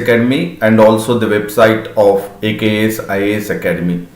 Academy and also the website of AKS IAS Academy.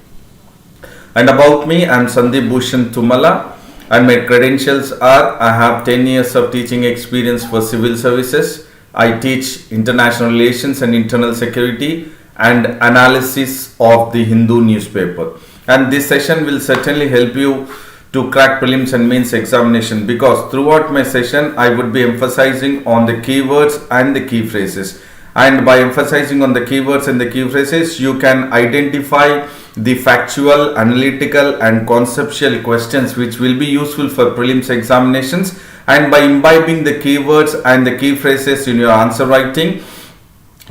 And about me, I am Sandeep Bhushan Tumala, and my credentials are: I have 10 years of teaching experience for civil services. I teach international relations and internal security and analysis of the Hindu newspaper. And this session will certainly help you to crack prelims and mains examination, because throughout my session I would be emphasizing on the keywords and the key phrases. And by emphasizing on the keywords and the key phrases, you can identify the factual, analytical and conceptual questions which will be useful for prelims examinations. And by imbibing the keywords and the key phrases in your answer writing,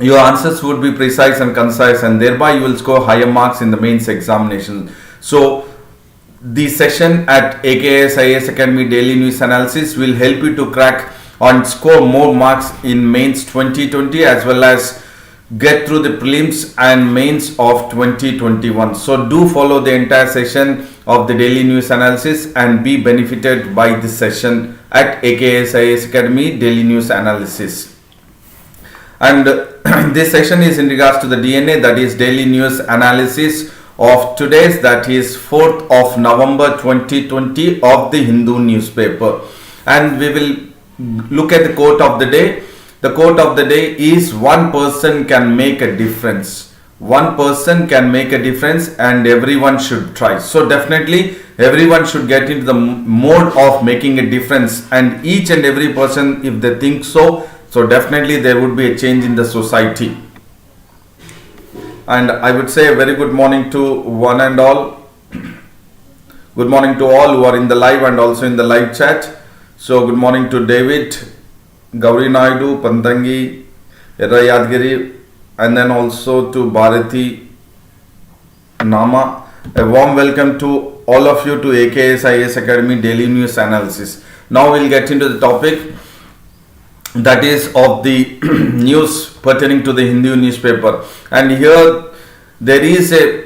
your answers would be precise and concise, and thereby you will score higher marks in the mains examination. So the session at AKS IAS Academy Daily News Analysis will help you to crack and score more marks in mains 2020, as well as get through the prelims and mains of 2021. So do follow the entire session of the daily news analysis and be benefited by this session at AKS IAS Academy Daily News Analysis. And this session is in regards to the DNA, that is daily news analysis of today's, that is 4th of November 2020 of the Hindu newspaper. And we will look at the quote of the day. The quote of the day is: one person can make a difference. One person can make a difference and everyone should try. So definitely everyone should get into the mode of making a difference, and each and every person, if they think so definitely there would be a change in the society. And I would say a very good morning to one and all. Good morning to all who are in the live and also in the live chat. So good morning to David, Gauri Naidu, Pantangi, Erra Yadgiri, and then also to Bharati Nama. A warm welcome to all of you to AKS IAS Academy Daily News Analysis. Now we'll get into the topic, that is of the news pertaining to the Hindu newspaper. And here there is a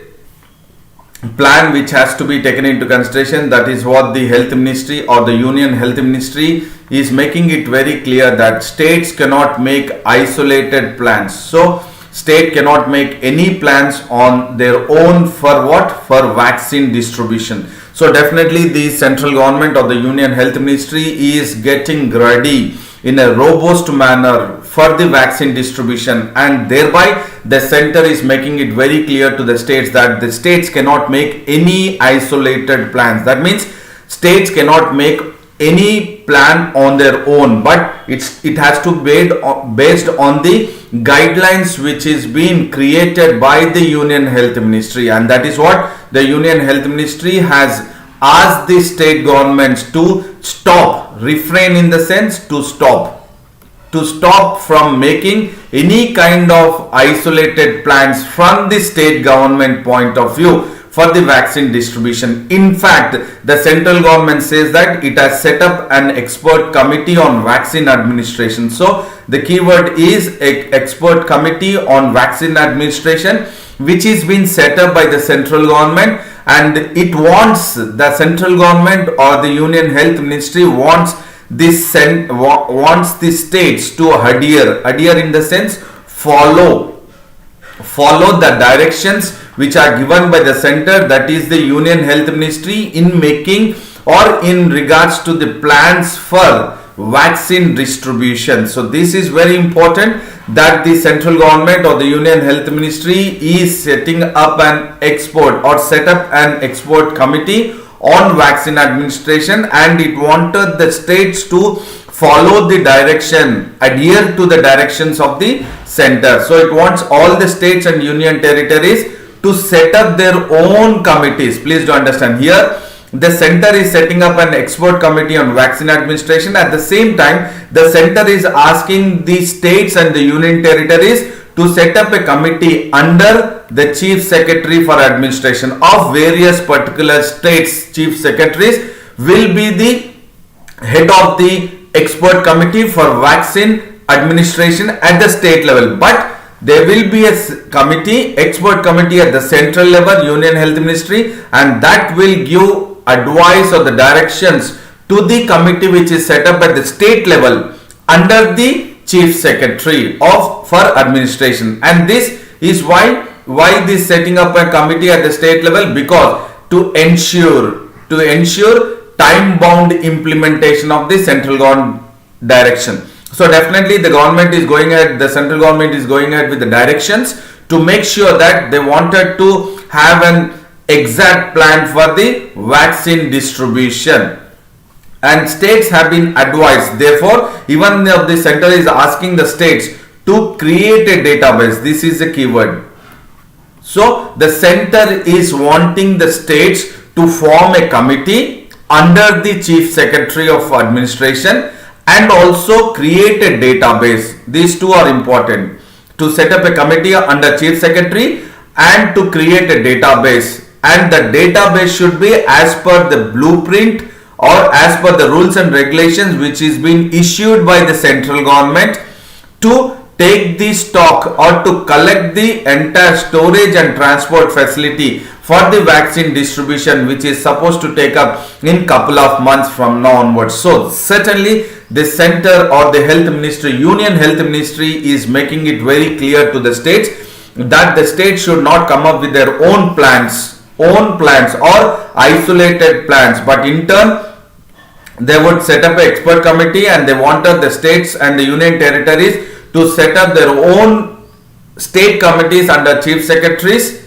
plan which has to be taken into consideration. That is what the Health Ministry or the Union Health Ministry is making it very clear, that states cannot make isolated plans. So state cannot make any plans on their own for what? For vaccine distribution. So definitely the central government or the Union Health Ministry is getting ready in a robust manner for the vaccine distribution, and thereby the center is making it very clear to the states that the states cannot make any isolated plans. That means states cannot make any plan on their own, but it has to be based on the guidelines which is being created by the Union Health Ministry. And that is what the Union Health Ministry has asked the state governments to stop, refrain in the sense to stop from making any kind of isolated plans from the state government point of view for the vaccine distribution. In fact, the central government says that it has set up an expert committee on vaccine administration. So the keyword is expert committee on vaccine administration, which is being set up by the central government, and it wants the central government or the Union Health Ministry wants the states to adhere in the sense follow the directions which are given by the center, that is the Union Health Ministry, in making or in regards to the plans for vaccine distribution. So this is very important, that the central government or the Union Health Ministry is setting up an expert or set up an expert committee on vaccine administration, and it wanted the states to follow the direction, adhere to the directions of the center. So it wants all the states and union territories to set up their own committees. Please do understand, here the center is setting up an expert committee on vaccine administration. At the same time, the center is asking the states and the union territories to set up a committee under the chief secretary for administration of various particular states. Chief secretaries will be the head of the expert committee for vaccine administration at the state level, but there will be a expert committee at the central level, Union Health Ministry, and that will give advice or the directions to the committee which is set up at the state level under the Chief Secretary for administration. And this is why this setting up a committee at the state level, because to ensure time bound implementation of the central government direction. So definitely the government is going ahead, the central government is going ahead with the directions to make sure that they wanted to have an exact plan for the vaccine distribution, and states have been advised. Therefore, even if the center is asking the states to create a database, this is a keyword. So the center is wanting the states to form a committee under the Chief Secretary of Administration and also create a database. These two are important. To set up a committee under Chief Secretary and to create a database, and the database should be as per the blueprint or as per the rules and regulations which is being issued by the central government to take the stock or to collect the entire storage and transport facility for the vaccine distribution, which is supposed to take up in couple of months from now onwards. So certainly the center or the health ministry, union health ministry, is making it very clear to the states that the states should not come up with their own plans or isolated plans, but in turn they would set up an expert committee, and they wanted the states and the union territories to set up their own state committees under chief secretaries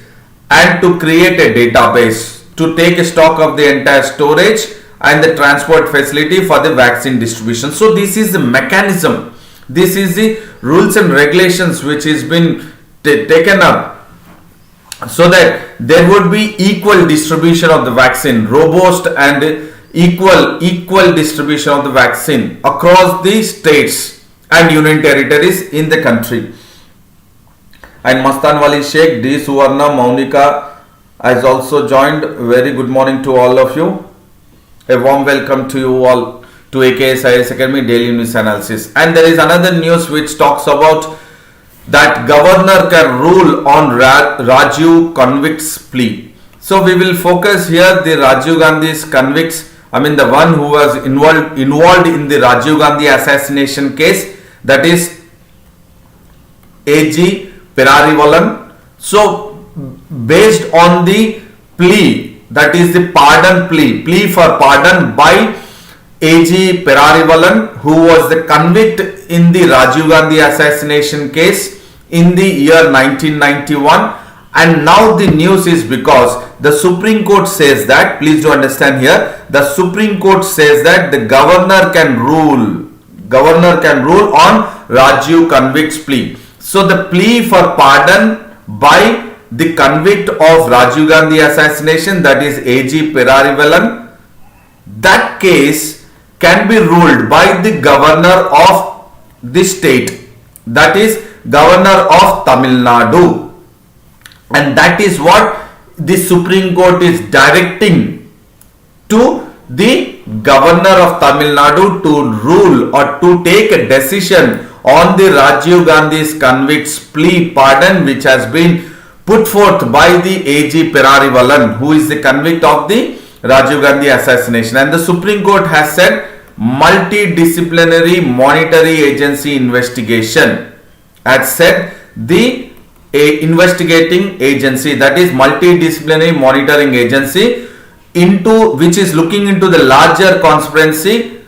and to create a database to take a stock of the entire storage and the transport facility for the vaccine distribution. So this is the mechanism, this is the rules and regulations which has been taken up so that there would be equal distribution of the vaccine, robust and equal distribution of the vaccine across the states and union territories in the country. And Mastan Wali Sheikh, D. Suvarna, Maunika has also joined. Very good morning to all of you. A warm welcome to you all to AKS IAS Academy Daily News Analysis. And there is another news which talks about that governor can rule on Rajiv convict's plea. So we will focus here the Rajiv Gandhi's convicts, the one who was involved in the Rajiv Gandhi assassination case, that is AG Perarivalan. So based on the plea, that is the pardon plea for pardon by AG Perarivalan, who was the convict in the Rajiv Gandhi assassination case in the year 1991. And now the news is because the Supreme Court says that, please do understand here, the Supreme Court says that the governor can rule on Rajiv convict's plea. So the plea for pardon by the convict of Rajiv Gandhi assassination, that is AG Perarivalan, that case can be ruled by the governor of the state, that is governor of Tamil Nadu. And that is what the Supreme Court is directing to the governor of Tamil Nadu to rule or to take a decision on the Rajiv Gandhi's convict's plea pardon, which has been put forth by the AG Perarivalan, who is the convict of the Rajiv Gandhi assassination. And the Supreme Court has said multidisciplinary monetary agency investigation, has said the investigating agency, that is multidisciplinary monitoring agency, into which is looking into the larger conspiracy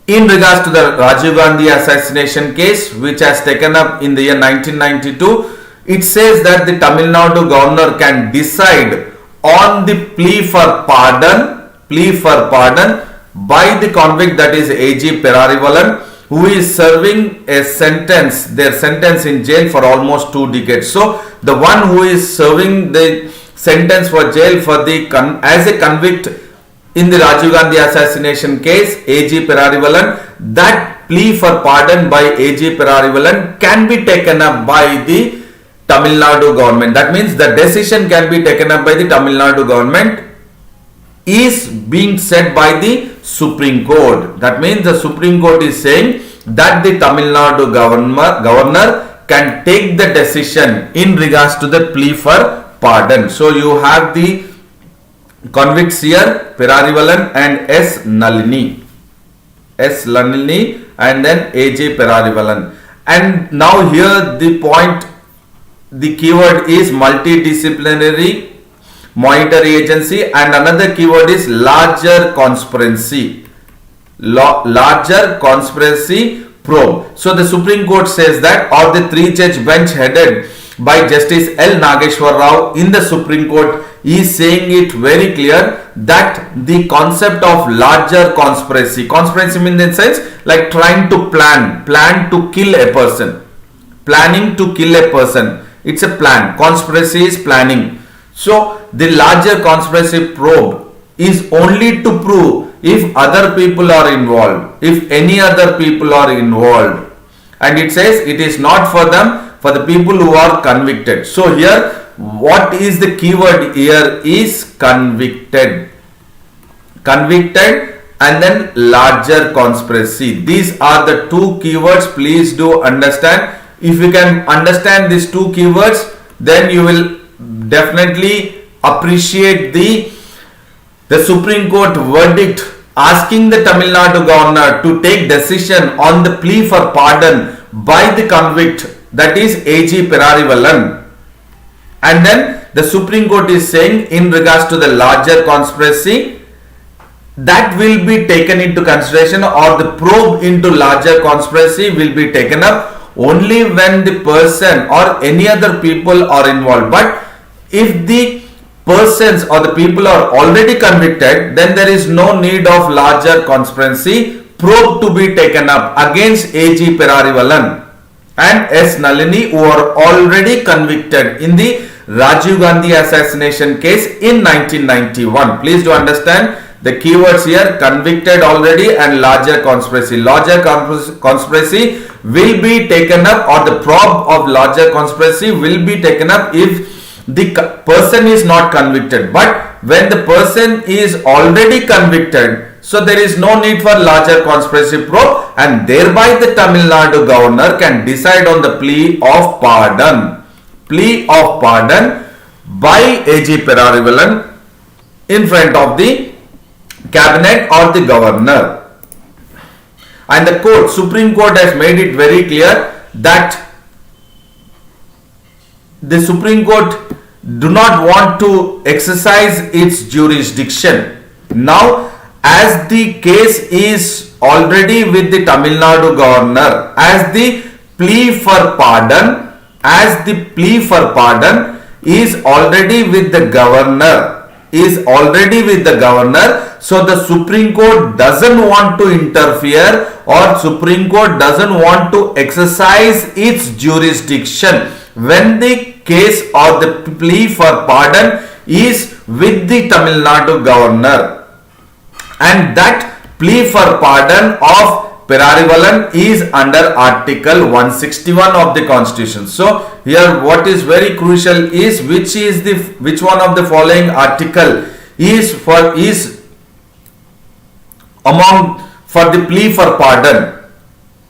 in regards to the Rajiv Gandhi assassination case, which has taken up in the year 1992. It says that the Tamil Nadu governor can decide on the plea for pardon by the convict, that is AG Perarivalan, who is serving their sentence in jail for almost 2 decades. So the one who is serving the sentence for jail as a convict in the Rajiv Gandhi assassination case, AG Perarivalan, that plea for pardon by AG Perarivalan can be taken up by the Tamil Nadu government. That means the decision can be taken up by the Tamil Nadu government is being said by the Supreme Court. That means the Supreme Court is saying that the Tamil Nadu governor can take the decision in regards to the plea for pardon. So you have the convicts here, Perarivalan and S. Nalini and then AJ Perarivalan. And now here the point, the keyword is multidisciplinary monetary agency, and another keyword is larger conspiracy. Larger conspiracy probe. So the Supreme Court says that, or the 3-judge bench headed by Justice L. Nageshwar Rao in the Supreme Court is saying it very clear that the concept of larger conspiracy means in sense like trying to plan to kill a person, planning to kill a person. It's a plan. Conspiracy is planning. So the larger conspiracy probe is only to prove if other people are involved, if any other people are involved, and it says it is not for them, for the people who are convicted. So here what is the keyword here is convicted and then larger conspiracy. These are the two keywords. Please do understand. If you can understand these two keywords, then you will definitely appreciate the Supreme Court verdict asking the Tamil Nadu governor to take decision on the plea for pardon by the convict, that is AG Perarivalan. And then the Supreme Court is saying in regards to the larger conspiracy, that will be taken into consideration, or the probe into larger conspiracy will be taken up only when the person or any other people are involved. But if the persons or the people are already convicted, then there is no need of larger conspiracy probe to be taken up against AG Perarivalan and S. Nalini, who are already convicted in the Rajiv Gandhi assassination case in 1991. Please do understand the keywords here: convicted already and larger conspiracy. Larger conspiracy will be taken up, or the probe of larger conspiracy will be taken up if the person is not convicted. But when the person is already convicted, so there is no need for larger conspiracy probe, and thereby the Tamil Nadu governor can decide on the plea of pardon by AG Perarivalan in front of the cabinet or the governor. And the court, Supreme Court, has made it very clear that the Supreme Court do not want to exercise its jurisdiction. Now, as the case is already with the Tamil Nadu governor, as the plea for pardon is already with the governor, so the Supreme Court doesn't want to interfere, or Supreme Court doesn't want to exercise its jurisdiction when the case or the plea for pardon is with the Tamil Nadu governor, and that plea for pardon of Perarivalan is under Article 161 of the Constitution. So here what is very crucial is which one of the following article is for the plea for pardon.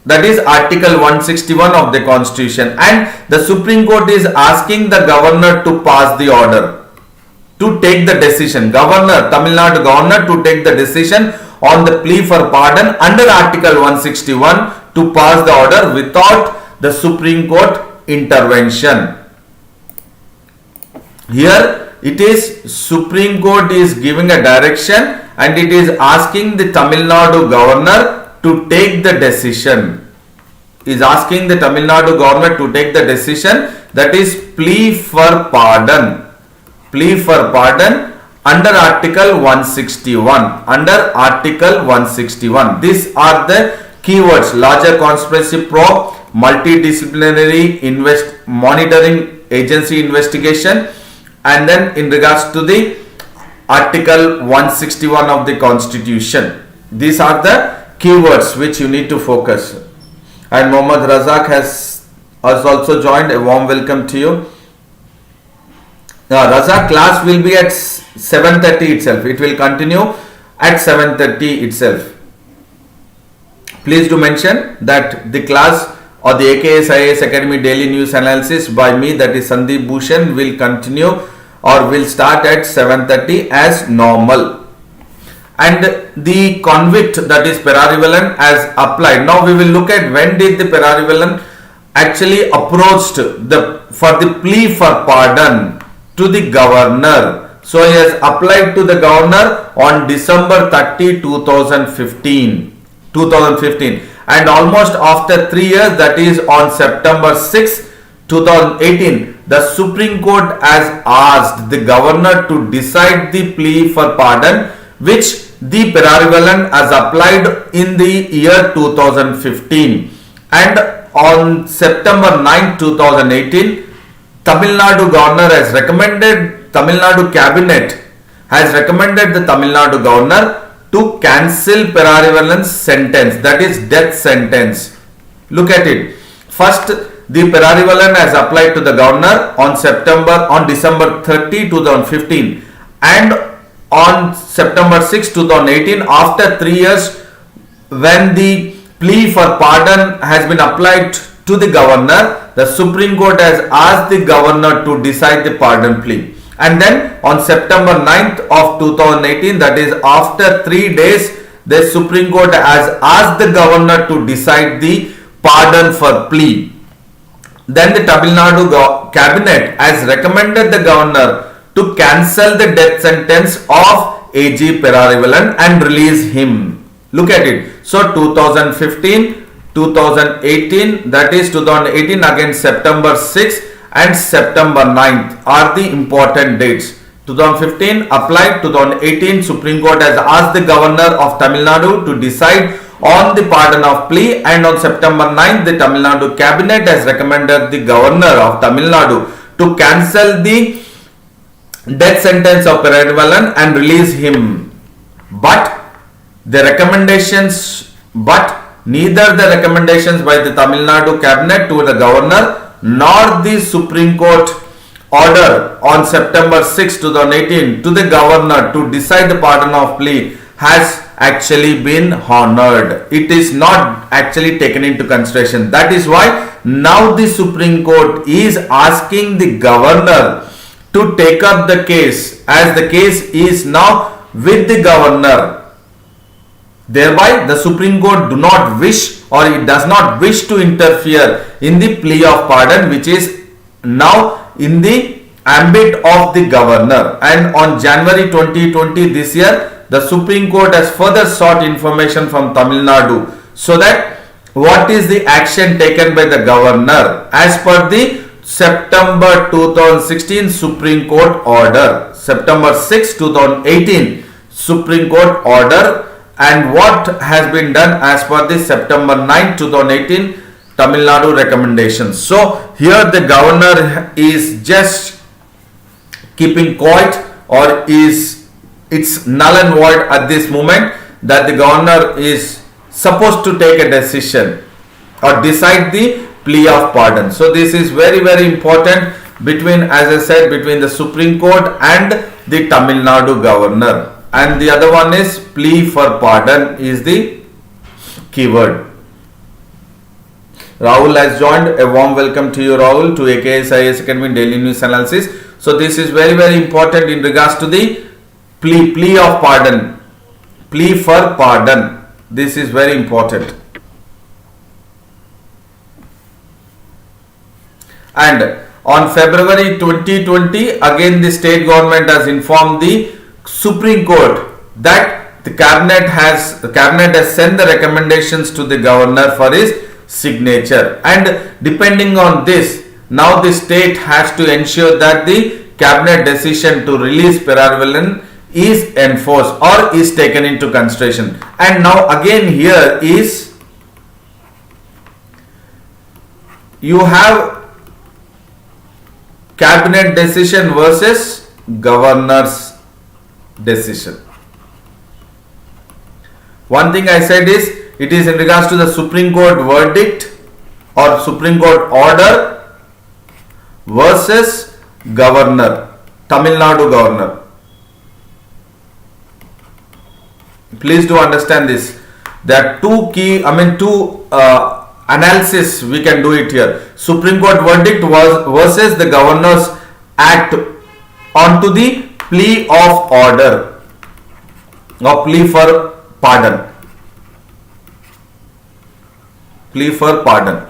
That is Article 161 of the Constitution, and the Supreme Court is asking the governor to pass the order, to take the decision. Tamil Nadu governor to take the decision on the plea for pardon under Article 161 to pass the order without the Supreme Court intervention. Here it is Supreme Court is giving a direction, and it is asking the Tamil Nadu governor to take the decision. Is asking the Tamil Nadu government to take the decision, that is plea for pardon under Article 161. These are the keywords: larger conspiracy probe, multidisciplinary monitoring agency investigation, and then in regards to the Article 161 of the Constitution. These are the keywords which you need to focus. And Mohammad Razak has also joined. A warm welcome to you. Now, Razak, class will be at 7:30 itself. It will continue at 7:30 itself. Please do mention that the class or the AKS IAS Academy daily news analysis by me, that is Sandeep Bhushan, will continue or will start at 7:30 as normal. And the convict, that is Perarivalan, has applied. Now we will look at when did the Perarivalan actually approached for the plea for pardon to the governor. So he has applied to the governor on December 30, 2015, and almost after 3 years, that is on September 6, 2018, the Supreme Court has asked the governor to decide the plea for pardon which the Perarivalan has applied in the year 2015, and on September 9, 2018, Tamil Nadu governor has recommended, Tamil Nadu cabinet has recommended the Tamil Nadu governor to cancel Perarivalan's sentence, that is death sentence. Look at it. First, the Perarivalan has applied to the governor on December 30, 2015, and on September 6, 2018, after 3 years, when the plea for pardon has been applied to the governor, the Supreme Court has asked the governor to decide the pardon plea. And then on September 9th of 2018, that is after 3 days, the Supreme Court has asked the governor to decide the pardon for plea. Then the Tamil Nadu cabinet has recommended the governor to cancel the death sentence of AG Perarivalan and release him. Look at it. So 2015, 2018, that is 2018 again September 6 and September 9th are the important dates. 2015 applied, 2018 Supreme Court has asked the governor of Tamil Nadu to decide on the pardon of plea, and on September 9th the Tamil Nadu cabinet has recommended the governor of Tamil Nadu to cancel the death sentence of Perarivalan and release him. But neither the recommendations by the Tamil Nadu cabinet to the governor nor the Supreme Court order on September 6, 2018 to the governor to decide the pardon of plea has actually been honored. It is not actually taken into consideration. That is why now the Supreme Court is asking the governor to take up the case, as the case is now with the governor. Thereby, the Supreme Court does not wish to interfere in the plea of pardon, which is now in the ambit of the governor. And on January 2020 this year, the Supreme Court has further sought information from Tamil Nadu, so that what is the action taken by the governor as per the September 2016 Supreme Court order, September 6, 2018 Supreme Court order, and what has been done as per the September 9, 2018 Tamil Nadu recommendations. So here the governor is just keeping quiet, or it's null and void at this moment, that the governor is supposed to take a decision or decide the plea of pardon. So this is very, very important between, as I said, between the Supreme Court and the Tamil Nadu governor. And the other one is plea for pardon is the keyword. Rahul has joined. A warm welcome to you, Rahul, to AKS IAS Academy Daily News Analysis. So this is very, very important in regards to the plea of pardon, plea for pardon. This is very important. And on February 2020, again the state government has informed the Supreme Court that the cabinet has sent the recommendations to the governor for his signature, and depending on this, now the state has to ensure that the cabinet decision to release Perarivalan is enforced or is taken into consideration. And now again here is, you have cabinet decision versus governor's decision. One thing I said is, it is in regards to the Supreme Court verdict or Supreme Court order versus governor, Tamil Nadu governor. Please do understand this. There are two analysis we can do it here. Supreme Court verdict was versus the governor's act onto the plea of order or plea for pardon. Plea for pardon.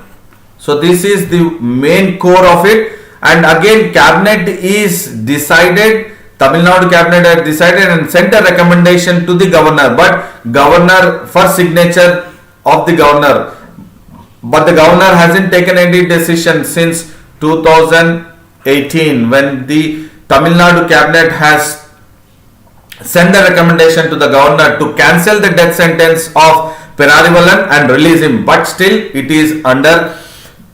So this is the main core of it. And again, cabinet is decided, Tamil Nadu cabinet has decided and sent a recommendation to the governor, but governor for signature of the governor, but the governor hasn't taken any decision since 2018 when the Tamil Nadu cabinet has sent a recommendation to the governor to cancel the death sentence of Perarivalan and release him, but still it is under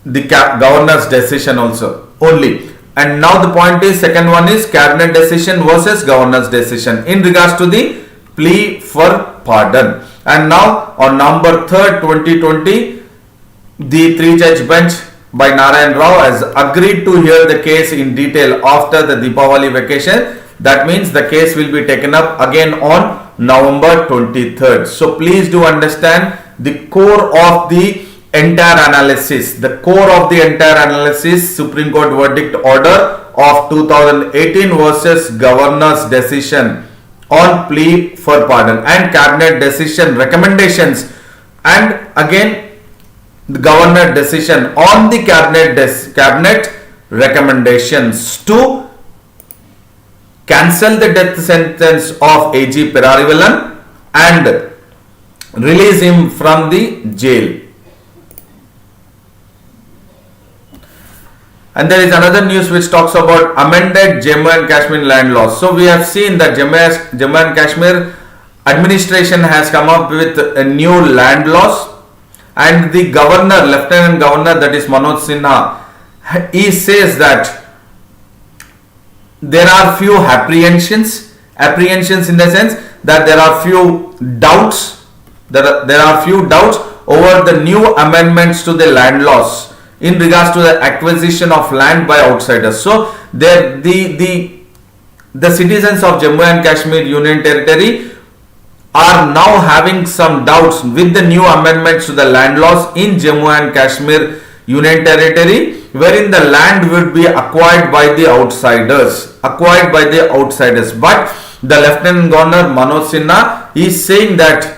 the governor's decision also only. And now the point is, second one is cabinet decision versus governor's decision in regards to the plea for pardon. And now on November 3rd, 2020, the 3-judge bench by Narayan Rao has agreed to hear the case in detail after the Deepavali vacation. That means the case will be taken up again on November 23rd. So please do understand the core of the entire analysis. The core of the entire analysis, Supreme Court verdict order of 2018 versus governor's decision on plea for pardon and cabinet decision recommendations, and again the governor decision on the cabinet recommendations to cancel the death sentence of AG Perarivalan and release him from the jail. And there is another news which talks about amended Jammu and Kashmir land laws. So we have seen that Jammu and Kashmir administration has come up with a new land laws, and the governor, lieutenant governor, that is Manoj Sinha, he says that there are few apprehensions in the sense that there are few doubts, there are few doubts over the new amendments to the land laws in regards to the acquisition of land by outsiders. So the citizens of Jammu and Kashmir Union Territory are now having some doubts with the new amendments to the land laws in Jammu and Kashmir Union Territory, wherein the land would be acquired by the outsiders. But the Lieutenant Governor Manoj Sinha is saying that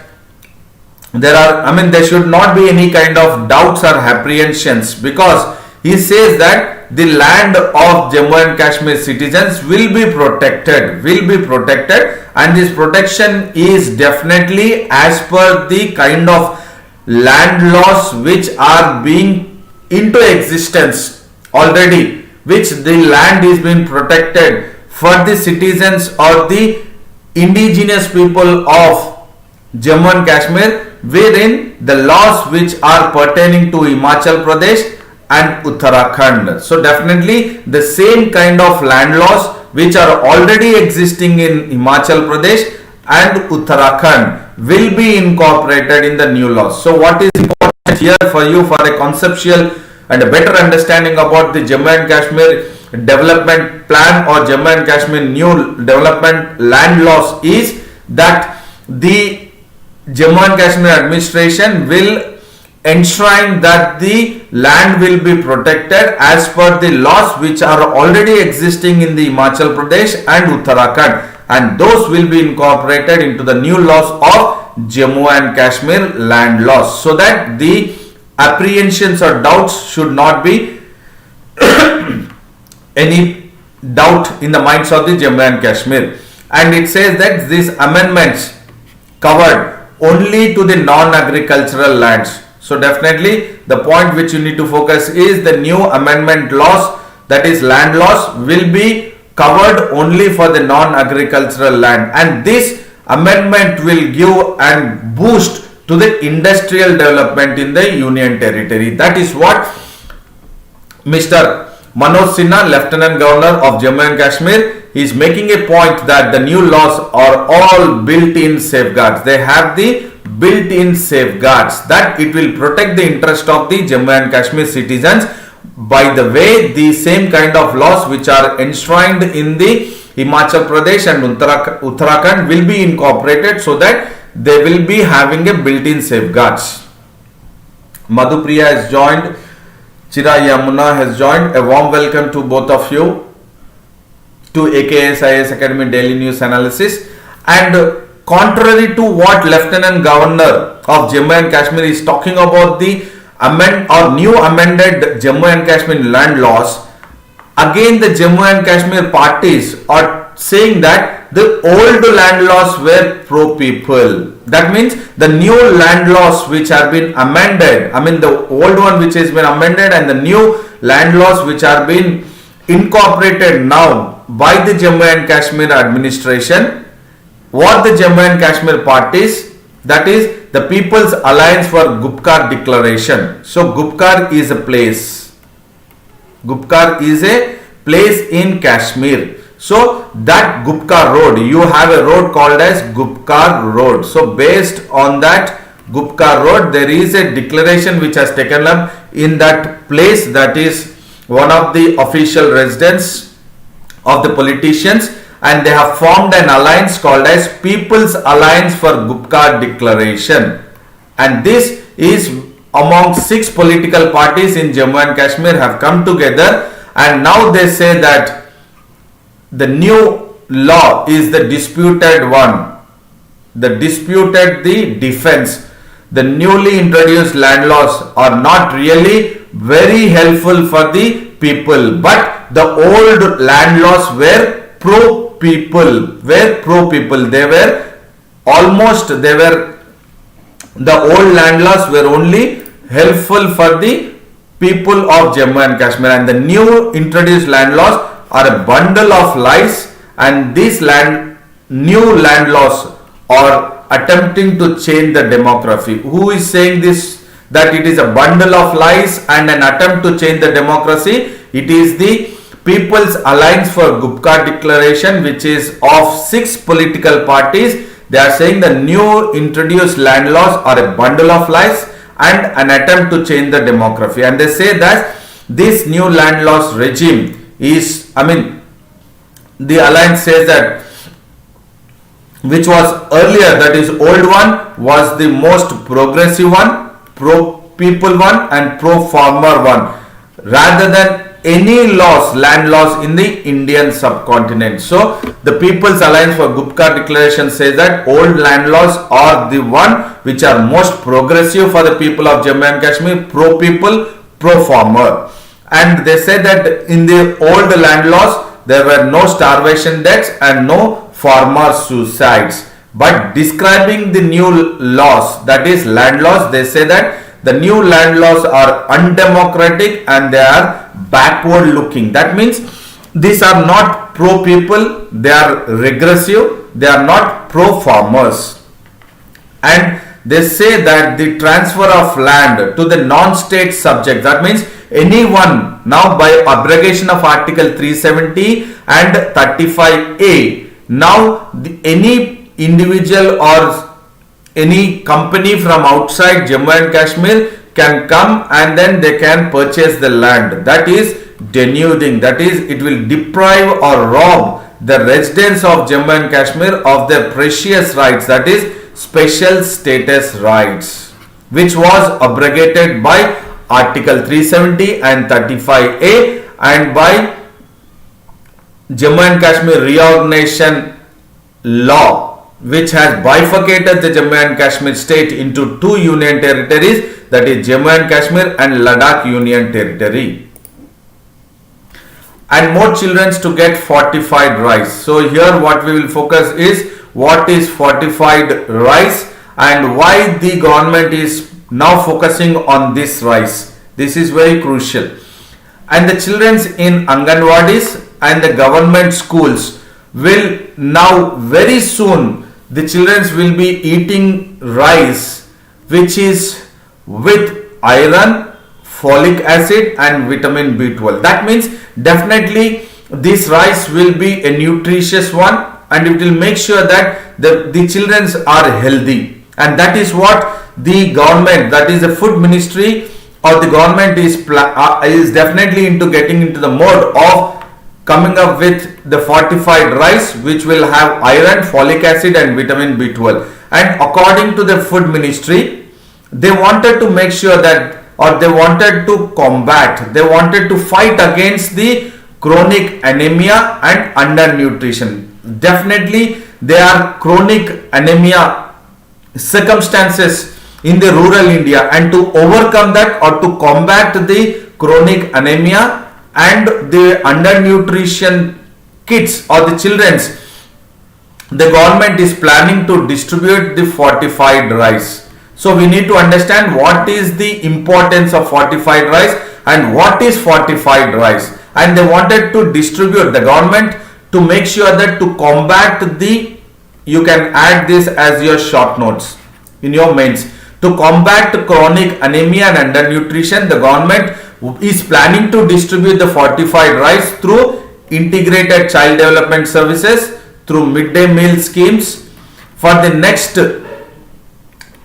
there should not be any kind of doubts or apprehensions, because he says that the land of Jammu and Kashmir citizens will be protected, and this protection is definitely as per the kind of land laws which are being into existence already, which the land is being protected for the citizens or the indigenous people of Jammu and Kashmir, wherein the laws which are pertaining to Himachal Pradesh and Uttarakhand. So definitely the same kind of land laws which are already existing in Himachal Pradesh and Uttarakhand will be incorporated in the new laws. So what is important here for you for a conceptual and a better understanding about the Jammu and Kashmir development plan or Jammu and Kashmir new development land laws is that the Jammu and Kashmir administration will enshrine that the land will be protected as per the laws which are already existing in the Himachal Pradesh and Uttarakhand, and those will be incorporated into the new laws of Jammu and Kashmir land laws, so that the apprehensions or doubts should not be any doubt in the minds of the Jammu and Kashmir. And it says that these amendments covered only to the non-agricultural lands. So definitely the point which you need to focus is the new amendment laws, that is land laws, will be covered only for the non-agricultural land, and this amendment will give and boost to the industrial development in the Union Territory. That is what Mr. Manoj Sinha, Lieutenant Governor of Jammu and Kashmir, is making a point that the new laws are all built-in safeguards. They have the built-in safeguards that it will protect the interest of the Jammu and Kashmir citizens. By the way, the same kind of laws which are enshrined in the Himachal Pradesh and Uttarakhand will be incorporated, so that they will be having a built-in safeguards. Madhupriya has joined. Chira Yamuna has joined. A warm welcome to both of you to AKS IAS Academy Daily News Analysis. And contrary to what Lieutenant Governor of Jammu and Kashmir is talking about the new amended Jammu and Kashmir land laws, again the Jammu and Kashmir parties are saying that the old land laws were pro people. That means the new land laws which have been amended, the old one which has been amended and the new land laws which are being incorporated now by the Jammu and Kashmir administration, what the Jammu and Kashmir parties, that is the People's Alliance for Gupkar Declaration. So Gupkar is a place. Gupkar is a place in Kashmir. So that Gupkar road, you have a road called as Gupkar road. So based on that Gupkar road, there is a declaration which has taken up in that place, that is one of the official residence of the politicians, and they have formed an alliance called as People's Alliance for Gupkar Declaration. And this is among 6 political parties in Jammu and Kashmir have come together, and now they say that the new law is the disputed one. The defense. The newly introduced land laws are not really very helpful for the people, but the old land laws were pro people. The old land laws were only helpful for the people of Jammu and Kashmir, and the new introduced land laws are a bundle of lies, and these new land laws are attempting to change the demography. Who is saying this, that it is a bundle of lies and an attempt to change the democracy? It is the People's Alliance for Gupkar Declaration, which is of 6 political parties. They are saying the new introduced land laws are a bundle of lies and an attempt to change the demography. And they say that this new land laws regime is, the alliance says that which was earlier, that is old one, was the most progressive one, pro people one and pro farmer one, rather than any land laws in the Indian subcontinent. So the People's Alliance for Gupkar Declaration says that old land laws are the one which are most progressive for the people of Jammu and Kashmir, pro people, pro farmer. And they said that in the old land laws there were no starvation deaths and no farmer suicides. But describing the new laws, that is land laws, they say that the new land laws are undemocratic and they are backward looking. That means these are not pro people, they are regressive, they are not pro farmers. And they say that the transfer of land to the non-state subject, that means anyone, now by abrogation of Article 370 and 35A, now any individual or any company from outside Jammu and Kashmir can come and then they can purchase the land. That is denuding, that is it will deprive or rob the residents of Jammu and Kashmir of their precious rights, that is special status rights, which was abrogated by Article 370 and 35A and by Jammu and Kashmir reorganization law, which has bifurcated the Jammu and Kashmir state into 2 union territories, that is Jammu and Kashmir and Ladakh Union Territory. And more children to get fortified rice. So here what we will focus is what is fortified rice and why the government is now focusing on this rice. This is very crucial. And the children in Anganwadis and the government schools will now very soon, the children will be eating rice which is with iron, folic acid and vitamin B12. That means definitely this rice will be a nutritious one and it will make sure that the children are healthy. And that is what the government, that is the food ministry or the government is definitely into getting into the mode of coming up with the fortified rice which will have iron, folic acid and vitamin B12. And according to the food ministry, they wanted to make sure that, or they wanted to combat, they wanted to fight against the chronic anemia and undernutrition. Definitely there are chronic anemia circumstances in the rural India, and to overcome that or to combat the chronic anemia and the undernutrition kids or the children's, the government is planning to distribute the fortified rice. So we need to understand what is the importance of fortified rice and what is fortified rice. And they wanted to distribute, the government, to make sure that to combat the, you can add this as your short notes in your mains, to combat chronic anemia and undernutrition, the government is planning to distribute the fortified rice through integrated child development services, through midday meal schemes for the next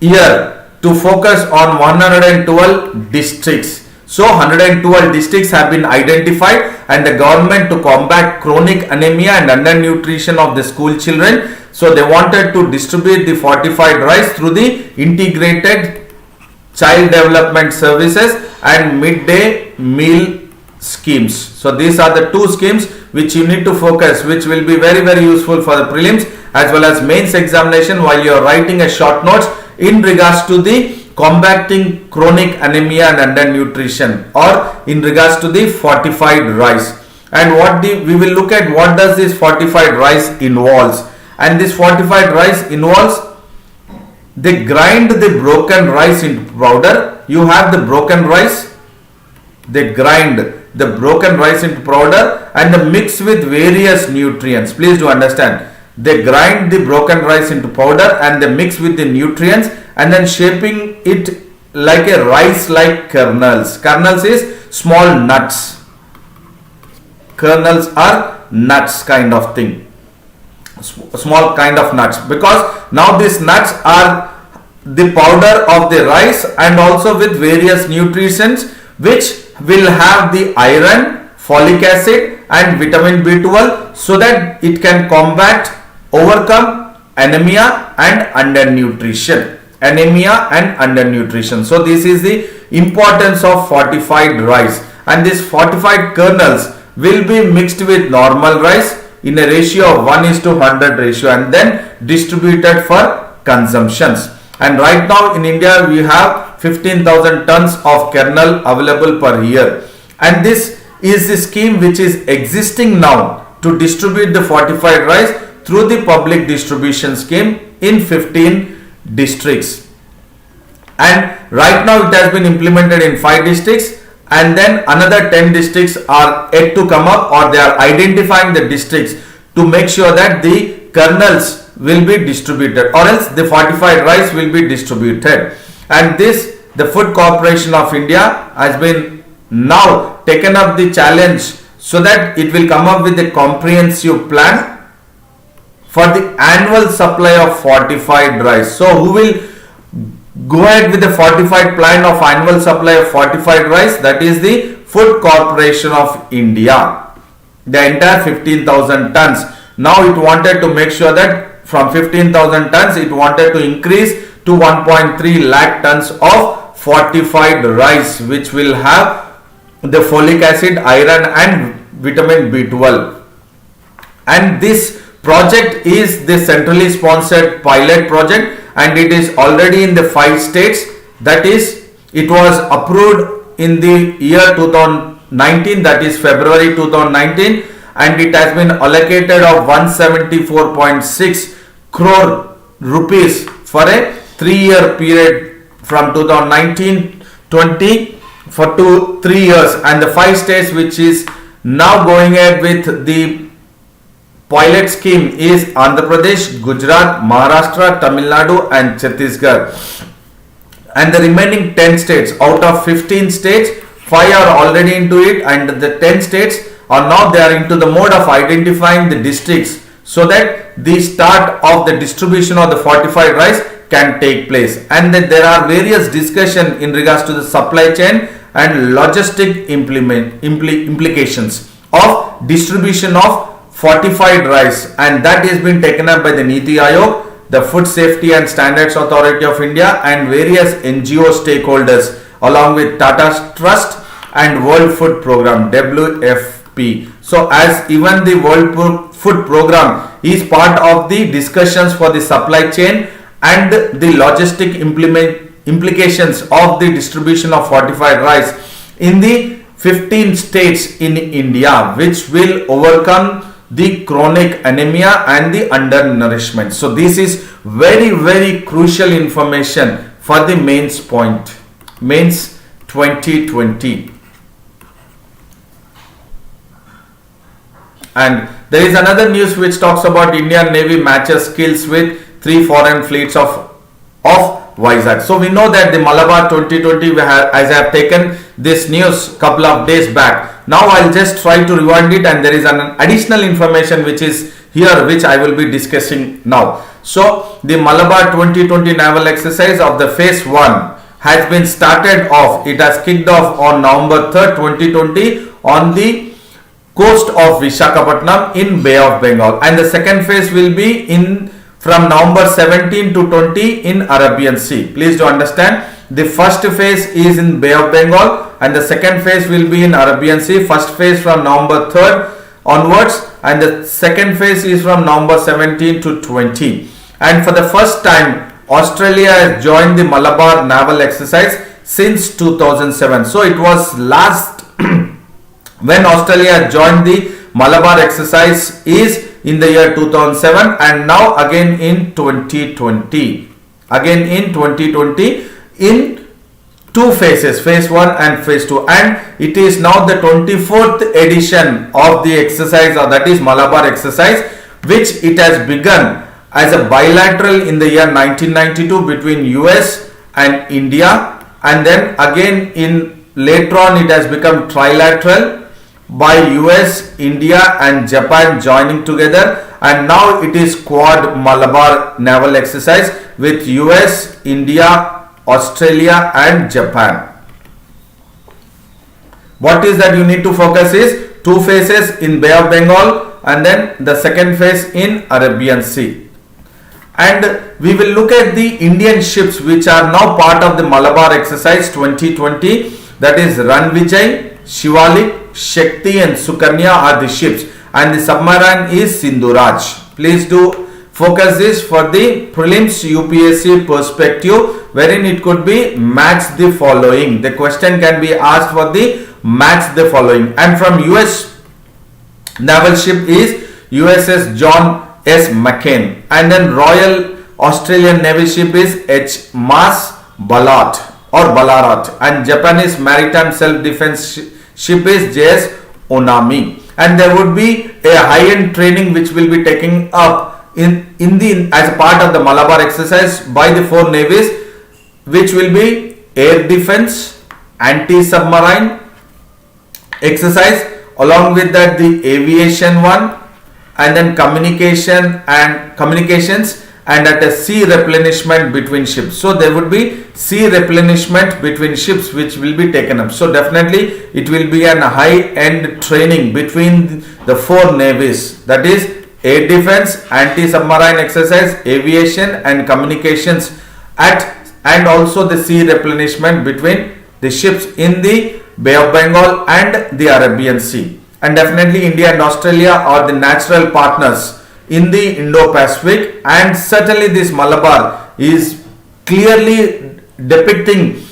year, to focus on 112 districts. So 112 districts have been identified, and the government, to combat chronic anemia and undernutrition of the school children, so they wanted to distribute the fortified rice through the integrated child development services and midday meal schemes. So these are the two schemes which you need to focus, which will be very useful for the prelims as well as mains examination while you are writing a short notes in regards to the combating chronic anemia and undernutrition, or in regards to the fortified rice. And we will look at what does this fortified rice involves. And this fortified rice involves, they grind the broken rice into powder. You have the broken rice, they grind the broken rice into powder and mix with various nutrients. Please do understand, they grind the broken rice into powder and they mix with the nutrients, and then shaping it like a rice like kernels. Kernels is small nuts. Kernels are nuts kind of thing, small kind of nuts, because now these nuts are the powder of the rice and also with various nutrients which will have the iron, folic acid and vitamin B12, so that it can overcome anemia and undernutrition. So this is the importance of fortified rice, and this fortified kernels will be mixed with normal rice in a ratio of 1:100 ratio and then distributed for consumptions. And right now in India we have 15,000 tons of kernel available per year, and this is the scheme which is existing now to distribute the fortified rice through the public distribution scheme in 15 districts. And right now it has been implemented in 5 districts, and then another 10 districts are yet to come up, or they are identifying the districts to make sure that the kernels will be distributed, or else the fortified rice will be distributed. And this, the Food Corporation of India has been now taken up the challenge, so that it will come up with a comprehensive plan for the annual supply of fortified rice. So who will go ahead with the fortified plan of annual supply of fortified rice? That is the Food Corporation of India. The entire 15,000 tons. Now it wanted to make sure that from 15,000 tons it wanted to increase to 1.3 lakh tons of fortified rice, which will have the folic acid, iron and vitamin B12. And this project is the centrally sponsored pilot project, and it is already in the 5 states. That is, it was approved in the year 2019, that is February 2019, and it has been allocated of 174.6 crore rupees for a 3-year period from 2019-20 for 3 years. And the 5 states which is now going ahead with the pilot scheme is Andhra Pradesh, Gujarat, Maharashtra, Tamil Nadu and Chhattisgarh. And the remaining 10 states, out of 15 states, 5 are already into it, and the 10 states are now they are into the mode of identifying the districts, so that the start of the distribution of the fortified rice can take place. And then there are various discussion in regards to the supply chain and logistic implications of distribution of fortified rice, and that has been taken up by the Niti Aayog, the Food Safety and Standards Authority of India and various NGO stakeholders, along with Tata Trust and World Food Program WFP. So as even the World Food Program is part of the discussions for the supply chain and the logistic implications of the distribution of fortified rice in the 15 states in India, which will overcome the chronic anemia and the undernourishment. So this is very crucial information for the mains 2020. And there is another news which talks about Indian Navy matches skills with 3 foreign fleets of Vizag. So we know that the Malabar 2020, as I have taken this news couple of days back. Now I'll just try to rewind it, and there is an additional information which is here, which I will be discussing now. So the Malabar 2020 naval exercise of the phase 1 has been started off. It has kicked off on November 3rd, 2020 on the coast of Visakhapatnam in Bay of Bengal, and the second phase will be in from November 17 to 20 in Arabian Sea. Please do understand, the first phase is in Bay of Bengal and the second phase will be in Arabian Sea. First phase from November 3rd onwards, and the second phase is from November 17 to 20. And for the first time, Australia has joined the Malabar naval exercise since 2007. So it was last when Australia joined the Malabar exercise is in the year 2007, and now again in 2020. Again in 2020 in two phases, phase 1 and phase 2, and it is now the 24th edition of the exercise, or that is Malabar exercise, which it has begun as a bilateral in the year 1992 between US and India, and then again in later on it has become trilateral by US, India and Japan joining together, and now it is Quad Malabar naval exercise with US, India, Australia and Japan. What is that you need to focus is two phases in Bay of Bengal and then the second phase in Arabian Sea. And we will look at the Indian ships which are now part of the Malabar exercise 2020, that is Ranvijay, Shivalik, Shakti and Sukanya are the ships, and the submarine is Sindhuraj. Please do focus this for the prelims UPSC perspective, wherein it could be match the following. The question can be asked for the match the following, and from US naval ship is USS John S. McCain, and then Royal Australian Navy ship is HMAS Ballarat, and Japanese maritime self-defense ship is JS Onami. And there would be a high-end training which will be taken up in the as part of the Malabar exercise by the four navies, which will be air defense, anti-submarine exercise, along with that the aviation one, and then communications, and at a sea replenishment between ships. So there would be sea replenishment between ships which will be taken up. So definitely it will be an high-end training between the four navies, that is air defense, anti-submarine exercise, aviation and communications and also the sea replenishment between the ships in the Bay of Bengal and the Arabian Sea. And definitely India and Australia are the natural partners in the Indo-Pacific, and certainly this Malabar is clearly depicting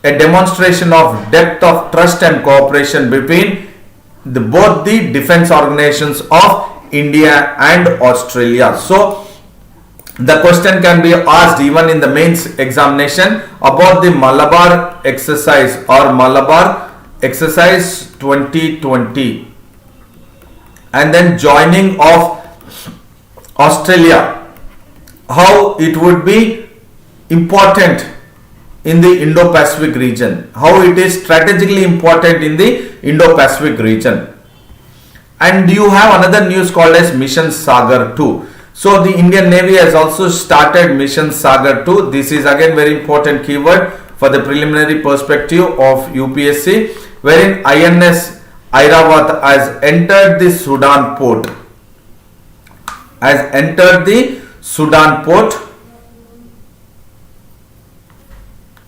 a demonstration of depth of trust and cooperation between both the defense organizations of India and Australia. So the question can be asked even in the mains examination about the Malabar exercise or Malabar exercise 2020, and then joining of Australia, how it would be important in the Indo-Pacific region, how it is strategically important in the Indo-Pacific region. And you have another news called as Mission Sagar 2. So the Indian Navy has also started Mission Sagar 2. This is again very important keyword for the preliminary perspective of UPSC, wherein INS Airawat has entered the Sudan port.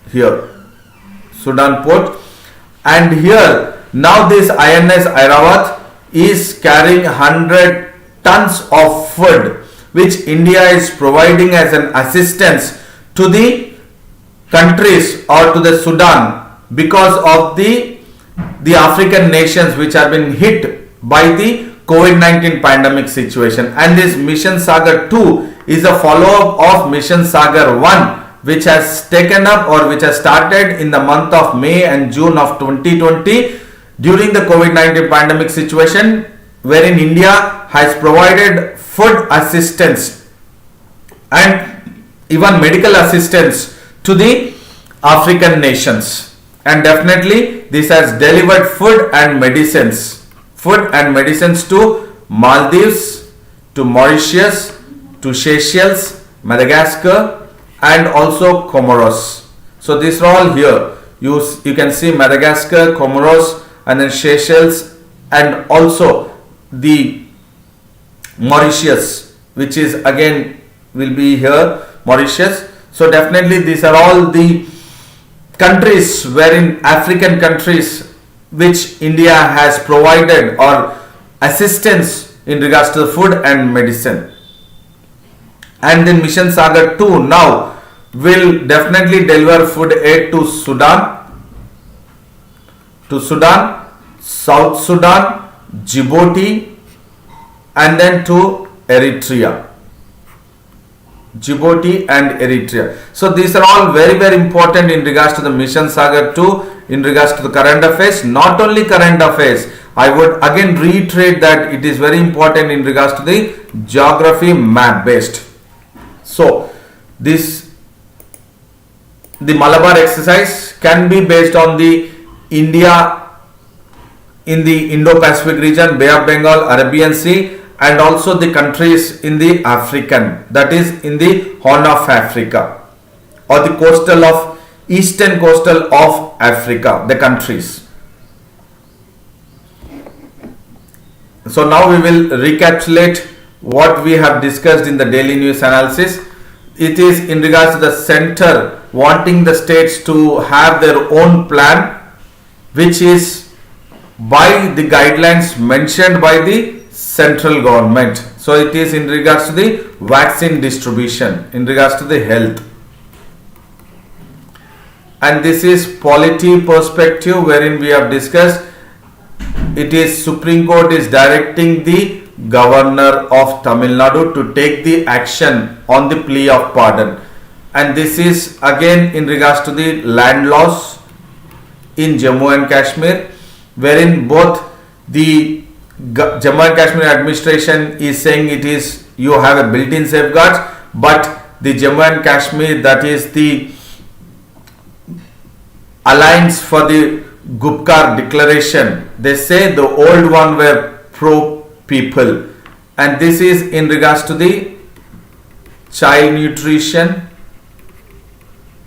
Here, Sudan port, and here now this INS Airawat is carrying 100 tons of food which India is providing as an assistance to the countries or to the Sudan because of the African nations which have been hit by the COVID-19 pandemic situation. And this Mission Sagar 2 is a follow-up of Mission Sagar 1, which has taken up or which has started in the month of May and June of 2020 during the COVID-19 pandemic situation, wherein India has provided food assistance and even medical assistance to the African nations. And definitely this has delivered food and medicines to Maldives, to Mauritius, to Seychelles, Madagascar, and also Comoros. So these are all here. You can see Madagascar, Comoros, and then Seychelles, and also the Mauritius, which is again will be here, Mauritius. So definitely these are all the countries wherein African countries which India has provided or assistance in regards to the food and medicine. And then Mission Sagar 2 now will definitely deliver food aid to Sudan, South Sudan, Djibouti, and then to Eritrea. So these are all very, very important in regards to the Mission Sagar 2, in regards to the current affairs. Not only current affairs, I would again reiterate that it is very important in regards to the geography map based. So the Malabar exercise can be based on the India in the Indo-Pacific region, Bay of Bengal, Arabian Sea, and also the countries in the African, that is in the Horn of Africa or the eastern coastal of Africa, the countries. So now we will recapitulate what we have discussed in the daily news analysis. It is in regards to the center wanting the states to have their own plan, which is by the guidelines mentioned by the central government. So it is in regards to the vaccine distribution, in regards to the health. And this is polity perspective, wherein we have discussed it is Supreme Court is directing the Governor of Tamil Nadu to take the action on the plea of pardon. And this is again in regards to the land laws in Jammu and Kashmir, wherein both the Jammu and Kashmir administration is saying it is you have a built-in safeguards, but the Jammu and Kashmir, that is the Alliance for the Gupkar Declaration, they say the old one were pro people, and this is in regards to the child nutrition,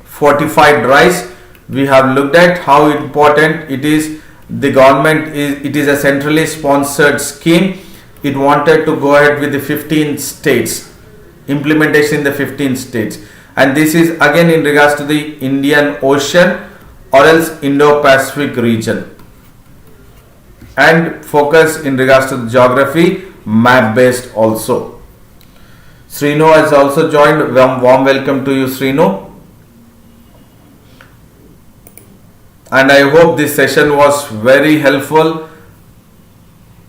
fortified rice. We have looked at how important it is. The government it is a centrally sponsored scheme. It wanted to go ahead with the 15 states, implementation in the 15 states, and this is again in regards to the Indian Ocean or else Indo-Pacific region, and focus in regards to the geography map based also. Srinu has also joined. Warm welcome to you, Srinu. And I hope this session was very helpful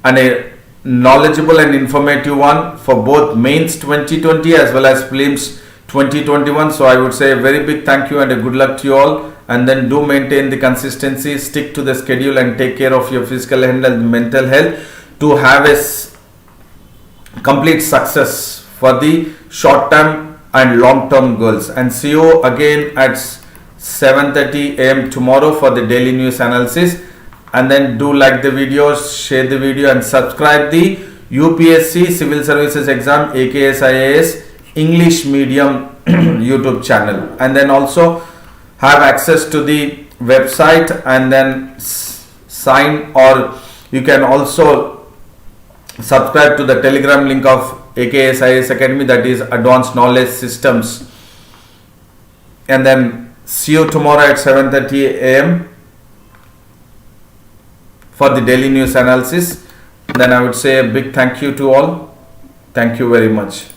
and a knowledgeable and informative one for both mains 2020 as well as prelims 2021. So I would say a very big thank you and a good luck to you all, and then do maintain the consistency, stick to the schedule, and take care of your physical health and mental health to have a complete success for the short term and long term goals. And see you again at 7:30 a.m. tomorrow for the daily news analysis. And then do like the videos, share the video, and subscribe the UPSC Civil Services Exam AKS IAS English Medium YouTube channel, and then also have access to the website, and then sign, or you can also subscribe to the Telegram link of AKS IAS Academy, that is Advanced Knowledge Systems. And then see you tomorrow at 7:30 a.m. for the daily news analysis. Then I would say a big thank you to all. Thank you very much.